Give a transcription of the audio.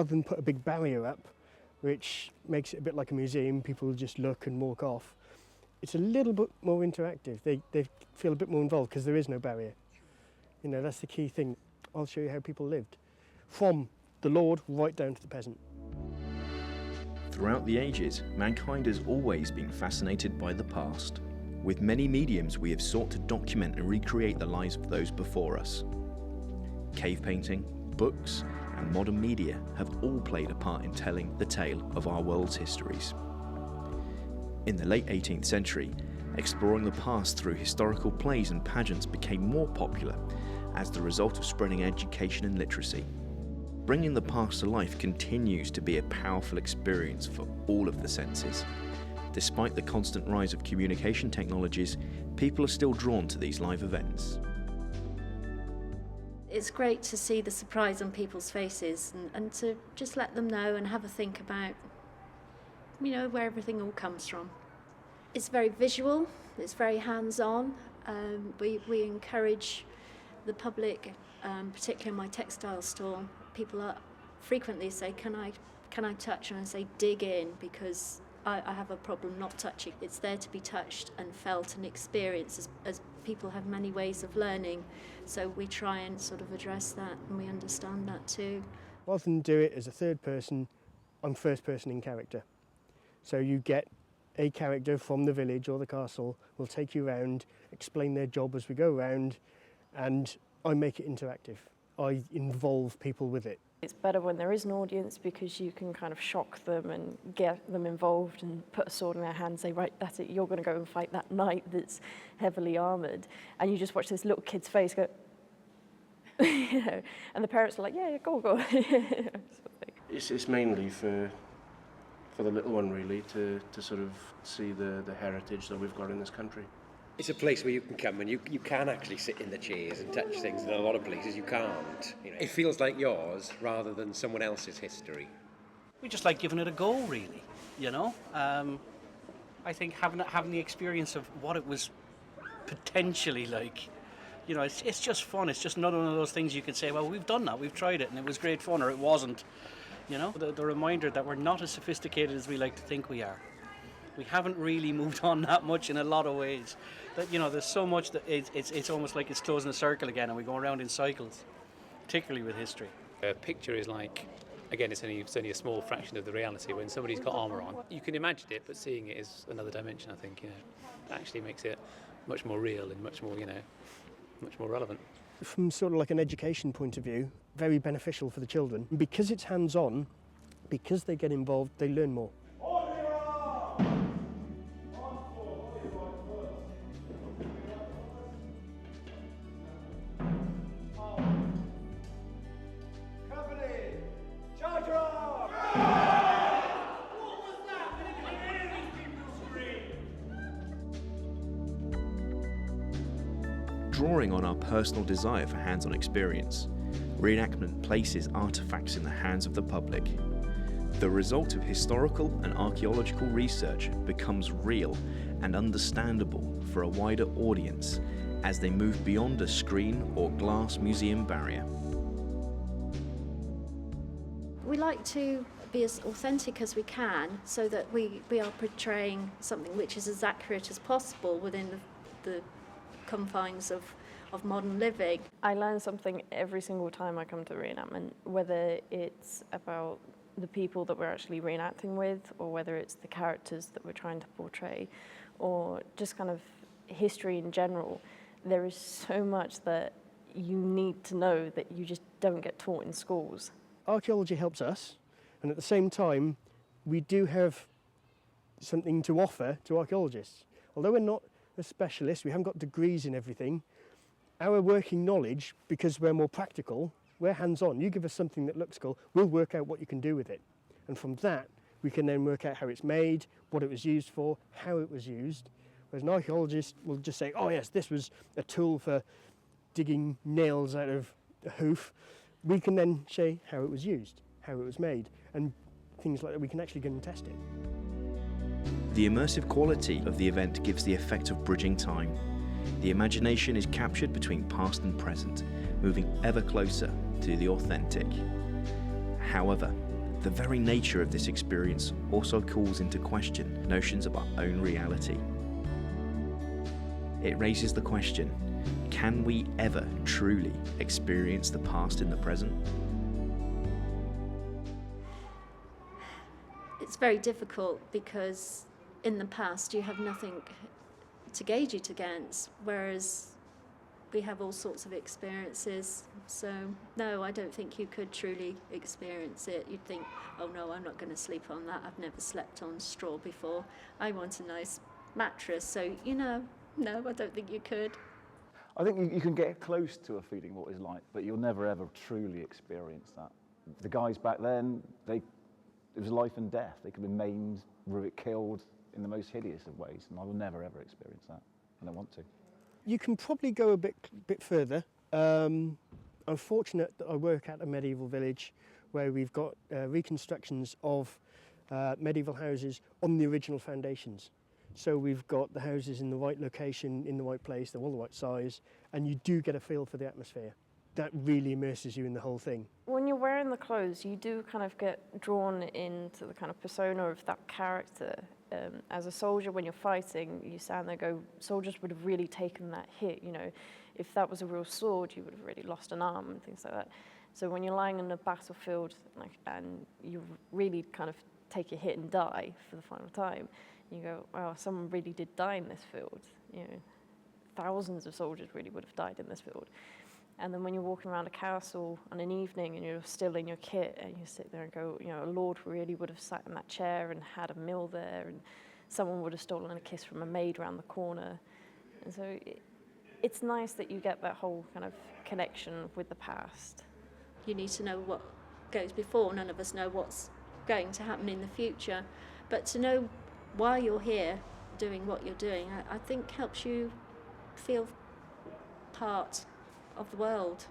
rather than put a big barrier up, which makes it a bit like a museum, people just look and walk off, it's a little bit more interactive. They feel a bit more involved because there is no barrier. You know, that's the key thing. I'll show you how people lived, from the Lord right down to the peasant. Throughout the ages, mankind has always been fascinated by the past. With many mediums, we have sought to document and recreate the lives of those before us. Cave painting, books, and modern media have all played a part in telling the tale of our world's histories. In the late 18th century, exploring the past through historical plays and pageants became more popular as the result of spreading education and literacy. Bringing the past to life continues to be a powerful experience for all of the senses. Despite the constant rise of communication technologies, people are still drawn to these live events. It's great to see the surprise on people's faces and to just let them know and have a think about, you know, where everything all comes from. It's very visual, it's very hands-on. We encourage the public, particularly in my textile store, people are frequently say, can I touch? And I say, dig in, because I have a problem not touching. It's there to be touched and felt and experienced, as people have many ways of learning. So we try and sort of address that, and we understand that too. Rather than do it as a third person, I'm first person in character. So you get a character from the village or the castle, will take you around, explain their job as we go around, and I make it interactive. I involve people with it. It's better when there is an audience because you can kind of shock them and get them involved and put a sword in their hand and say, right, that's it, you're going to go and fight that knight that's heavily armoured. And you just watch this little kid's face go, you know, and the parents are like, yeah, go on. It's mainly for the little one, really, to sort of see the heritage that we've got in this country. It's a place where you can come and you can actually sit in the chairs and touch things. In a lot of places you can't. You know, it feels like yours rather than someone else's history. We just like giving it a go, really. You know, I think having the experience of what it was potentially like. You know, it's just fun. It's just not one of those things you can say, well, we've done that, we've tried it, and it was great fun, or it wasn't. You know, the reminder that we're not as sophisticated as we like to think we are. We haven't really moved on that much in a lot of ways. That, you know, there's so much that it's almost like it's closing a circle again, and we go around in cycles, particularly with history. A picture is like, again, it's only a small fraction of the reality. When somebody's got armour on, you can imagine it, but seeing it is another dimension. I think, you know, it actually makes it much more real and much more, you know, much more relevant. From sort of like an education point of view, very beneficial for the children. Because it's hands-on, because they get involved, they learn more. Drawing on our personal desire for hands-on experience, reenactment places artefacts in the hands of the public. The result of historical and archaeological research becomes real and understandable for a wider audience as they move beyond a screen or glass museum barrier. We like to be as authentic as we can, so that we are portraying something which is as accurate as possible within the confines of modern living. I learn something every single time I come to reenactment, whether it's about the people that we're actually reenacting with, or whether it's the characters that we're trying to portray, or just kind of history in general. There is so much that you need to know that you just don't get taught in schools. Archaeology helps us, and at the same time, we do have something to offer to archaeologists. Although we're not a specialist, we haven't got degrees in everything, our working knowledge, because we're more practical, we're hands-on. You give us something that looks cool, we'll work out what you can do with it. And from that, we can then work out how it's made, what it was used for, how it was used. Whereas an archaeologist will just say, oh yes, this was a tool for digging nails out of a hoof. We can then say how it was used, how it was made, and things like that. We can actually go and test it. The immersive quality of the event gives the effect of bridging time. The imagination is captured between past and present, moving ever closer to the authentic. However, The very nature of this experience also calls into question notions of our own reality. It raises the question, can we ever truly experience the past in the present? It's very difficult because in the past you have nothing to gauge it against, whereas we have all sorts of experiences. So no, I don't think you could truly experience it. You'd think, oh no, I'm not going to sleep on that. I've never slept on straw before. I want a nice mattress. So, no, I don't think you could. I think you can get close to a feeling what it's like, but you'll never ever truly experience that. The guys back then, it was life and death. They could be maimed, killed in the most hideous of ways, and I will never ever experience that, and I want to. You can probably go a bit further. I'm fortunate that I work at a medieval village where we've got reconstructions of medieval houses on the original foundations. So we've got the houses in the right location, in the right place, they're all the right size, and you do get a feel for the atmosphere. That really immerses you in the whole thing. When you're wearing the clothes, you do kind of get drawn into the kind of persona of that character. As a soldier, when you're fighting, you stand there and go, soldiers would have really taken that hit, If that was a real sword, you would have really lost an arm and things like that. So when you're lying on a battlefield and you really kind of take a hit and die for the final time, you go, wow, someone really did die in this field. Thousands of soldiers really would have died in this field. And then when you're walking around a castle on an evening and you're still in your kit and you sit there and go, a lord really would have sat in that chair and had a meal there, and someone would have stolen a kiss from a maid around the corner. And so it's nice that you get that whole kind of connection with the past. You need to know what goes before. None of us know what's going to happen in the future. But to know why you're here doing what you're doing, I think helps you feel part of the world.